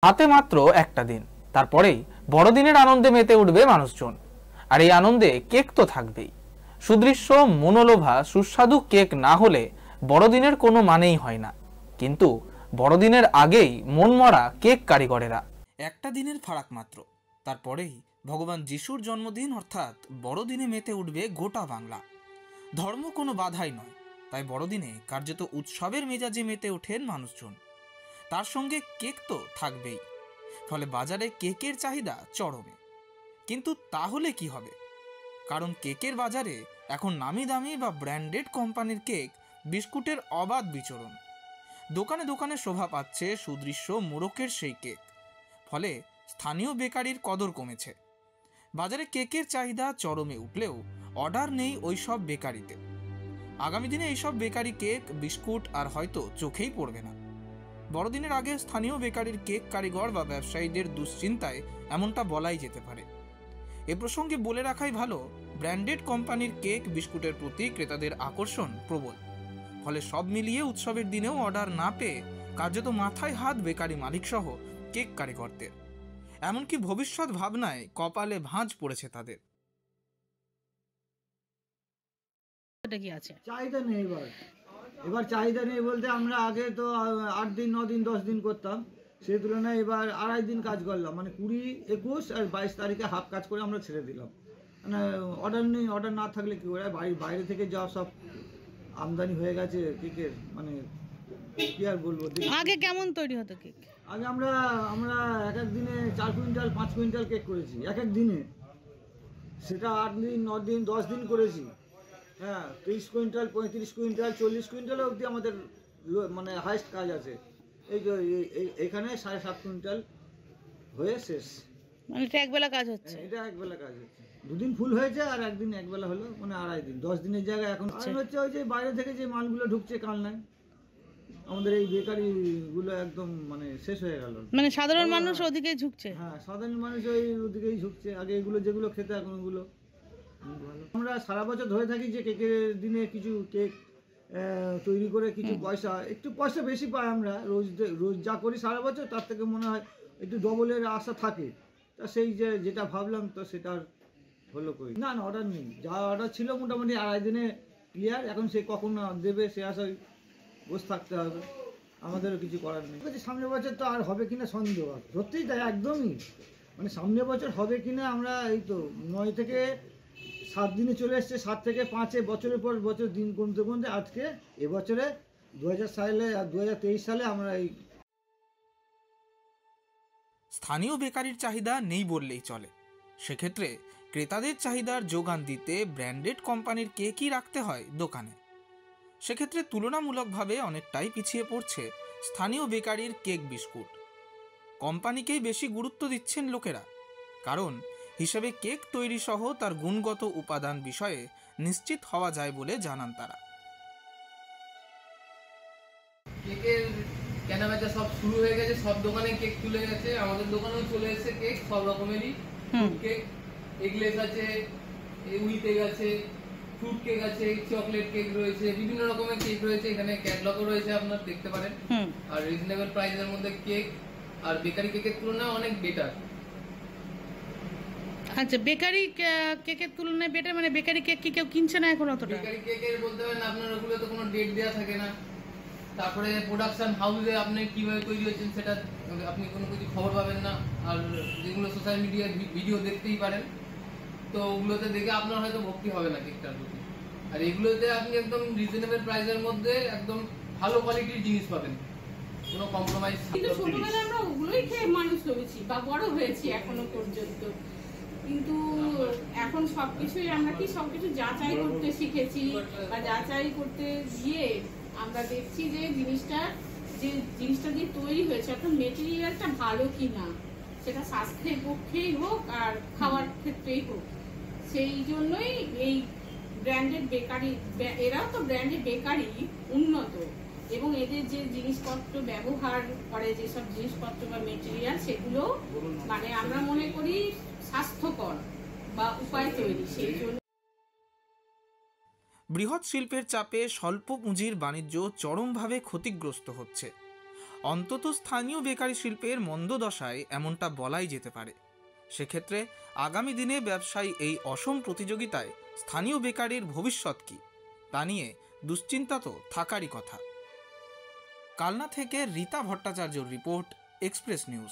হাতে মাত্র একটা দিন, তারপরেই বড়দিনের আনন্দে মেতে উঠবে মানুষজন। আর এই আনন্দে কেক তো থাকবেই। সুদৃশ্য মনোলোভা সুস্বাদু কেক না হলে বড়দিনের কোনো মানেই হয় না। কিন্তু বড়দিনের আগেই মনমরা কেক কারিগরেরা। একটা দিনের ফারাক মাত্র, তারপরেই ভগবান যিশুর জন্মদিন অর্থাৎ বড়দিনে মেতে উঠবে গোটা বাংলা। ধর্ম কোনো বাধাই নয়, তাই বড়দিনে কার্যত উৎসবের মেজাজে মেতে ওঠেন মানুষজন। তার সঙ্গে কেক তো থাকবেই, ফলে বাজারে কেকের চাহিদা চরমে। কিন্তু তাহলে কি হবে? কারণ কেকের বাজারে এখন নামি দামি বা ব্র্যান্ডেড কোম্পানির কেক বিস্কুটের অবাধ বিচরণ। দোকানে দোকানে শোভা পাচ্ছে সুদৃশ্য মোড়কের সেই কেক। ফলে স্থানীয় বেকারির কদর কমেছে। বাজারে কেকের চাহিদা চরমে উঠলেও অর্ডার নেই ওই সব বেকারিতে। আগামী দিনে এইসব বেকারি কেক বিস্কুট আর হয়তো চোখেই পড়বে না। বড়দিনের আগে স্থানীয় বেকারির কেক কারিগর বা ব্যবসায়ীদের দুশ্চিন্তায় এমনটা বলাই যেতে পারে। এ প্রসঙ্গে বলে রাখাই ভালো, ব্র্যান্ডেড কোম্পানির কেক বিস্কুটের প্রতি ক্রেতাদের আকর্ষণ প্রবল। ফলে সব মিলিয়ে উৎসবের দিনেও অর্ডার না পেয়ে কার্যত মাথায় হাত বেকারি মালিক সহ কেক কারিগরদের। এমনকি ভবিষ্যৎ ভাবনায় কপালে ভাঁজ পড়েছে তাদের। চাহিদা নেই এবার চাহিদা নেই বলতে আমরা আগে তো 8 দিন 9 দিন 10 দিন করতাম, সেই তুলনায় এবার 2.5 দিন কাজ করলাম। মানে 20, 21 আর 22 তারিখে হাফ কাজ করে আমরা ছেড়ে দিলাম। মানে অর্ডার নেই, অর্ডার না থাকলে কি করে? বাইরে থেকে যা সব আমদানি হয়ে গেছে কেকের, মানে কি আর বলবো। আগে কেমন তৈরি হতো কেক? আগে আমরা এক এক দিনে 4 কুইন্টাল 5 কুইন্টাল কেক করেছি এক এক দিনে। সেটা 8 দিন 9 দিন 10 দিন করেছি। হ্যাঁ, 30 কুইন্টাল 35 কুইন্টাল 40 কুইন্টাল অবধি আমাদের মানে হাইস্ট কাজ আছে। এই যে এখানে 7.5 কুইন্টাল হয়ে শেষ। মানে এটা একবেলা কাজ হচ্ছে? এটা একবেলা কাজ হচ্ছে। 2 দিন ফুল হয়েছে আর একদিন একবেলা হলো, মানে 2.5 দিন। 10 দিনের জায়গায় এখন হচ্ছে ওই যে বাইরে থেকে যে মালগুলো ঢুকছে কালনায়, আমাদের এই বেকারি গুলো একদম মানে শেষ হয়ে গেল। মানে সাধারণ মানুষ ওদিকেই ঝুঁকছে? হ্যাঁ, সাধারণ মানুষ ওদিকেই ঝুঁকছে। আগে এগুলো যেগুলো খেতে এখন ওগুলো আমরা সারা বছর ধরে থাকি যে কেকের দিনে কিছু কেক তৈরি করে কিছু একটু পয়সা বেশি পাই আমরা। রোজ যা করি সারা বছর তার থেকে মনে হয় একটু ডবলের আশা থাকে। তা সেই যেটা ভাবলাম তো সেটা হলো করি না। অর্ডার নেই, যা অর্ডার ছিল মোটামুটি 2.5 দিনে ক্লিয়ার। এখন সে কখন দেবে সে আশায় বসে থাকতে হবে, আমাদেরও কিছু করার নেই। সামনের বছর তো আর হবে কিনা সন্দেহ। সত্যিই তাই, একদমই মানে সামনের বছর হবে কিনা আমরা এই তো 9 থেকে 7 দিনে চলে এসছে। 7 থেকে 5 বছরের পর বছর দিন কমতে কমতে আজকে এবছরে 2000 সালে আর 2023 সালে আমরা এই। স্থানীয় বেকারির চাহিদা নেই বললেই চলে। সেক্ষেত্রে ক্রেতাদের চাহিদার যোগান দিতে ব্র্যান্ডেড কোম্পানির কেকই রাখতে হয় দোকানে। সেক্ষেত্রে তুলনামূলকভাবে অনেকটাই পিছিয়ে পড়ছে স্থানীয় বেকারির কেক বিস্কুট। কোম্পানিকেই বেশি গুরুত্ব দিচ্ছেন লোকেরা, কারণ হিসেবে কেক তৈরি সহ তার গুণগত উপাদান বিষয়ে নিশ্চিত হওয়া যায় বলে জানান তারা। কেকের কেনাবেচা সব শুরু হয়ে গেছে, সব দোকানে কেক তুলে গেছে, আমাদের দোকানেও চলে এসেছে কেক সব রকমেরই। কেক এগলেস আছে, উইথ এগ আছে, ফ্রুট কেক আছে, চকলেট কেক রয়েছে, বিভিন্ন রকমের কেক রয়েছে। এখানে ক্যাটালগও রয়েছে, আপনারা দেখতে পারেন। আর রিজনেবল প্রাইসের মধ্যে কেক আর বেকারি কেকের তুলনায় অনেক বেটার। আচ্ছা, বেকারি কেকের তুলনায় বেটার মানে বেকারি কেক কি কেউ কিনছে না এখন অতটা? বেকারি কেকের বলতে পারেন আপনার ওগুলো তো কোনো ডেট দেওয়া থাকে না। তারপরে প্রোডাকশন হাউসে আপনি কিভাবে তৈরি হচ্ছেন সেটা আপনি কোনো কিছু খবর পাবেন না। আর যেগুলো সোশ্যাল মিডিয়ায় ভিডিও দেখতেই পারেন, তো ওগুলোতে দেখে আপনার হয়তো ভক্তি হবে না কেকটার প্রতি। আর এগুলোতে আপনি একদম রিজনেবল প্রাইসের মধ্যে একদম ভালো কোয়ালিটির জিনিস পাবেন, কোনো কম্প্রোমাইজ। কিন্তু ছোটবেলায় আমরা ওগুলোই খেয়ে মানুষ হয়েছি বা বড় হয়েছি এখনো পর্যন্ত। কিন্তু এখন সবকিছুই আমরা সবকিছু যাচাই করতে শিখেছি, বা যাচাই করতে গিয়ে আমরা দেখছি যে জিনিসটা দিয়ে তৈরি হয়েছে অর্থাৎ মেটেরিয়ালটা ভালো কিনা, সেটা স্বাস্থ্যের পক্ষেই হোক আর খাওয়ার ক্ষেত্রেই হোক। সেই জন্যই এই ব্র্যান্ডেড বেকারি, এরাও তো ব্র্যান্ডেড বেকারি উন্নত, এবং এদের যে জিনিসপত্র ব্যবহার করে, যেসব জিনিসপত্র বা মেটেরিয়াল, সেগুলো মানে আমরা মনে করি স্বাস্থ্যকর বা উপায় তৈরি। সেই জন্য বৃহৎ শিল্পের চাপে স্বল্প পুঁজির বাণিজ্য চরমভাবে ক্ষতিগ্রস্ত হচ্ছে। অন্তত স্থানীয় বেকারি শিল্পের মন্দদশায় এমনটা বলাই যেতে পারে। সেক্ষেত্রে আগামী দিনে ব্যবসায়ী এই অসম প্রতিযোগিতায় স্থানীয় বেকারির ভবিষ্যৎ কী তা নিয়ে দুশ্চিন্তা তো থাকারই কথা। কালনা থেকে রীতা ভট্টাচার্যর রিপোর্ট, এক্সপ্রেস নিউজ।